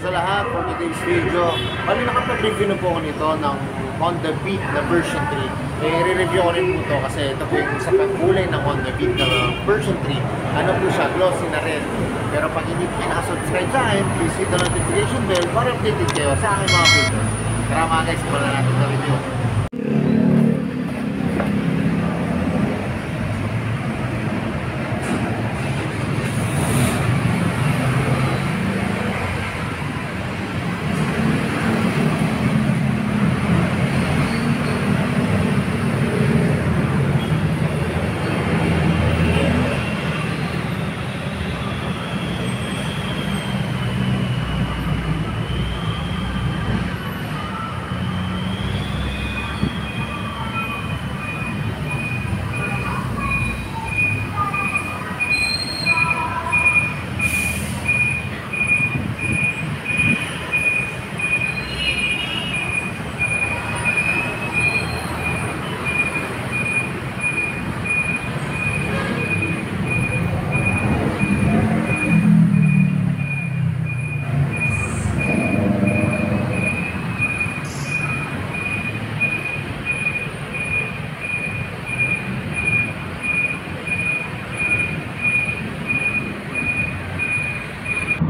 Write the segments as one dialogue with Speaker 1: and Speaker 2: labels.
Speaker 1: sa lahat for today's video. Bali nakapag-review na po ako nito ng Honda Beat na version 3. I-review ko rin po ito kasi ito po yung isa pang kulay ng Honda Beat na version 3. Ano po siya? Glossy na red. Pero pag hindi po nakasubscribe sa akin, please hit the notification bell para updated kayo sa aking mga video. Tara mga guys, simulan natin na review.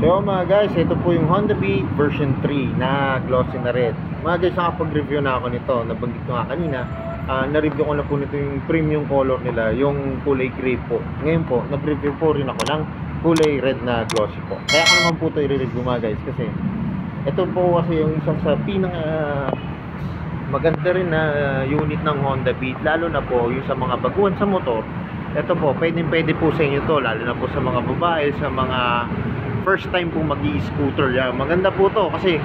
Speaker 1: So mga guys, ito po yung Honda Beat version 3 na glossy na red. Mga guys, nakapag-review na ako nito. Nabanggit ko nga kanina, na-review ko na po nito yung premium color nila, yung kulay gray po. Ngayon po, nag-review po rin ako ng kulay red na glossy po. Kaya ako naman po ito i-review mga guys kasi ito po kasi yung isang sa pinaka maganda rin na unit ng Honda Beat, lalo na po yung sa mga baguhan sa motor. Ito po, pwede po sa inyo to, lalo na po sa mga babae, sa mga first time po mag-i-scooter. Yan, maganda po to kasi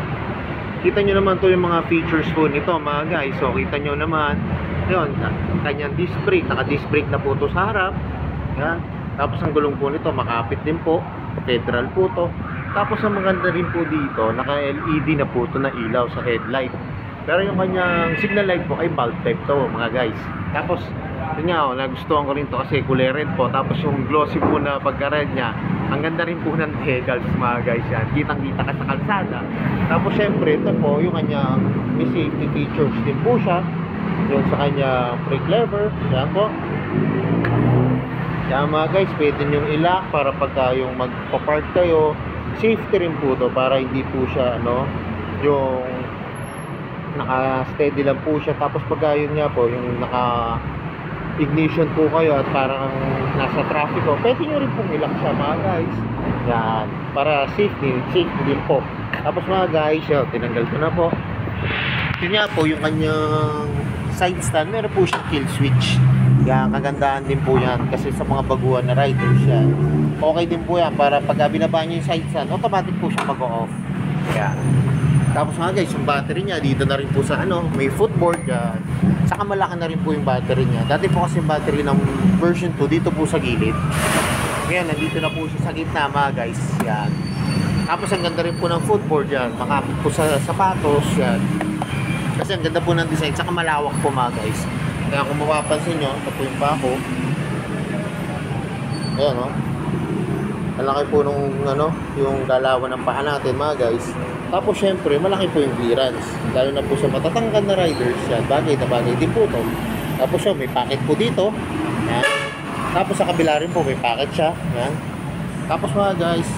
Speaker 1: kita nyo naman to yung mga features po nito mga guys. So kita nyo naman yun, kanyang disc brake, naka disc brake na po to sa harap. Yan. Tapos ang gulong po nito makapit din po, federal po to. Tapos ang maganda rin po dito, naka LED na po to na ilaw sa headlight. Pero yung kanyang signal light po ay bulb type to mga guys. Tapos yun nga, nagustuhan ko rin to kasi kulay red po. Tapos yung glossy po na pagka-red nya, ang ganda rin po ng decals mga guys yan. Kitang-kita ka sa kalsada. Tapos syempre, ito po yung kanyang may safety features din po siya. Yung sa kanyang brake lever. Yan po. Yan mga guys, pwede nyo i-lock para pagka yung magpa-park kayo. Safety rin po to para hindi po siya yung naka-steady lang po siya. Tapos pagka yun nga po, yung ignition po kayo at parang nasa traffic o pwede nyo rin pong ilock siya mga guys. Yan, para safety din po. Tapos mga guys, tinanggal ko na po. Yun nga po yung kanyang side stand, meron po siyang kill switch. Yan, kagandahan din po yan kasi sa mga baguhan na riders yan, okay din po yan para pag binaba nyo yung side stand, automatic po siya mag-off. Yan. Tapos mga guys, yung battery niya dito na rin po sa may footboard yan. Saka malaki na rin po yung battery niya. Dati po kasi yung battery ng version 2 dito po sa gilid. Ngayon, nandito na po siya sa gitna mga guys. Yan. Tapos ang ganda rin po ng footboard yan. Makapit po sa sapatos yan. Kasi ang ganda po ng design. Saka malawak po mga guys. Kaya kung mapapansin nyo, ito po yung pako. Ayan o. Malaki po nung yung dalawan ng paa natin mga guys. Tapos syempre, malaki po yung clearance. Lalo na po sa matatangkad na riders yan. Bagay na bagay din po to. Tapos may pocket po dito. Yan. Tapos sa kabila rin po may pocket siya. Yan. Tapos mga guys,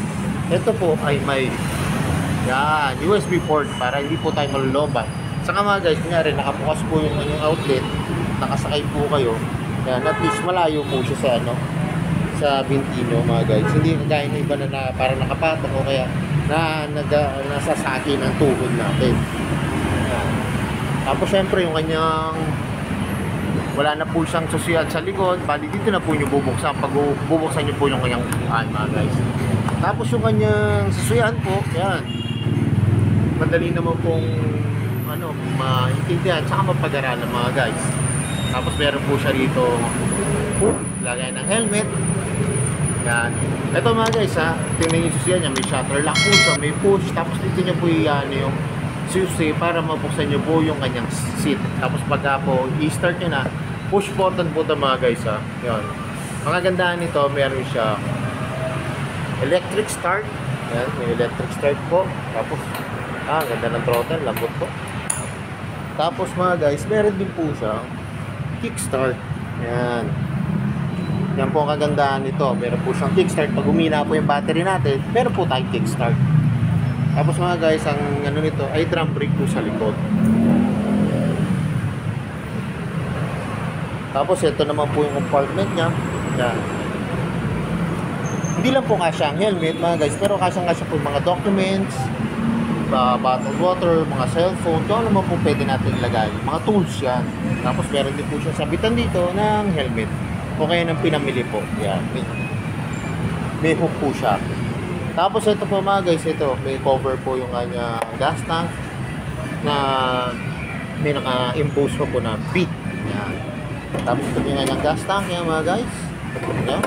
Speaker 1: ito po ay may USB port para hindi po tayo malulobat. Saka mga guys, kunyari nakabukas po yung outlet, nakasakay po kayo. Yan, at least malayo po siya sa sa binti nyo mga guys. Hindi kagaya ng iba na parang nakapatong o kaya nasasaki ng tuhod natin. Yan. Tapos syempre yung kanyang wala na po siyang susiyan sa likod, bali dito na po nyo bubuksan pag bubuksan nyo po yung kanyang upuan mga guys. Tapos yung kanyang susiyan po, yan, madali naman pong maintindihan saka mapag-aralan mga guys. Tapos meron po siya rito lagay ng helmet. Yan. Ito mga guys tingnan yung susiyan niya, may shutter lock po siya, may push. Tapos dito niya po yung susi para mabuksan niyo po yung kanyang seat. Tapos pagka po i-start niyo na, push button po ito mga guys Yan. Mga gandahan nito, meron siya electric start, Yan, may electric start po. Tapos, ganda ng throttle, lambot po. Tapos mga guys, meron din po siya kickstart. Yan. Yan po ang kagandahan nito. Meron po siyang kickstart. Pag humina po yung battery natin, meron po tayong kickstart. Tapos mga guys, ang ano nito ay drum brake po sa likod. Tapos ito naman po yung compartment niya. Yan. Hindi lang po kasya ang helmet mga guys, pero kasya po yung mga documents, bottled water, mga cellphone, kung ano naman po pwede natin ilagay. Mga tools yan. Tapos meron din po siya sabitan dito ng helmet. O kaya ng pinamili po. Yan. May hook po siya. Tapos ito po mga guys, ito, may cover po yung kanya gas tank na may naka-impose po na beat. Yan. Tapos ito yung kanyang gas tank yan mga guys. Yan.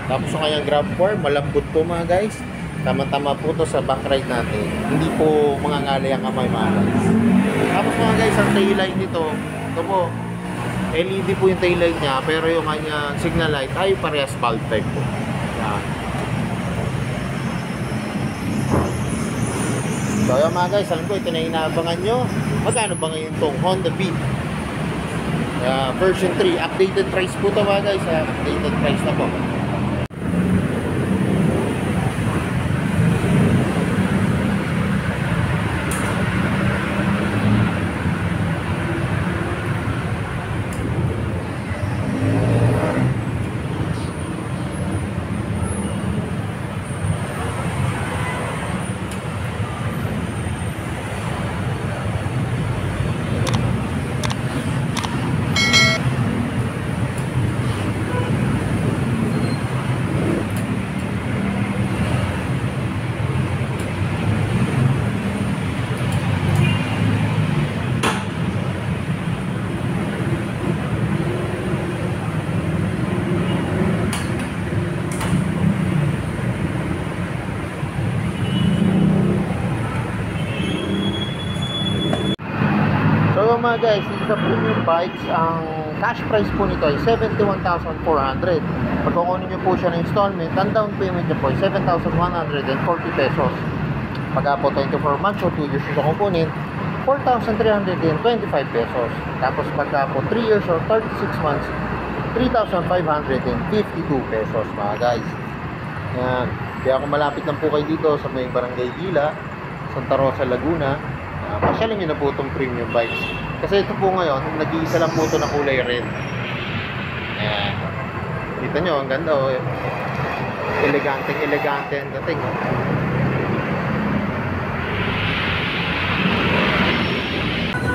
Speaker 1: Tapos yung kanyang grab bar, malambot po mga guys. Tama-tama po to sa back ride natin. Hindi po mga ngalay ang kamay mga guys. Tapos mga guys, ang tail light nito, ito po, LED po yung tail light niya, pero yung kanyang signal light ay parehas bulb type po. Yan. So yun mga guys, alam ko ito na inaabangan nyo. Magkano ba ngayon itong Honda Beat version 3? Updated price po ito mga guys. Updated price na po. So mga guys, dito sa premium bikes, ang cash price po nito ay 71,400. Pag kukunin nyo po siya ng installment, ang down payment nyo po ay 7,140 pesos. Pagka po 24 months o 2 years nyo kukunin, 4,325 pesos. Tapos pagka po 3 years or 36 months, 3,552 pesos mga guys. Yan. Kaya kung malapit lang po kayo dito sa may Barangay Gila, Santa Rosa, Laguna, pasyalin nyo na po itong premium bikes. Kasi ito po ngayon, nag-iisa lang po ito na kulay red. Ayan. Kita nyo, ang ganda oh. Elegante ang dating oh.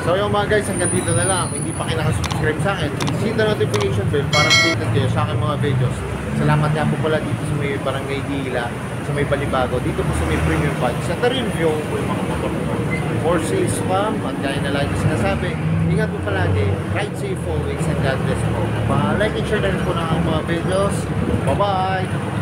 Speaker 1: So yung mga guys, hanggang dito na lang. Kung hindi pa kayo nakasubscribe sa akin, hit the notification bell para updated kayo sa aking mga videos. Salamat nga po pala dito sa may Barangay Gila, sa may Balibago, dito po sa may premium bikes. At na-review ko yung mga motor ko. For sale spam, at gaya na lagi sinasabi, ingat po palagi, ride safe always, and God bless po. Pa-like and share na rin po ng mga videos. Bye-bye!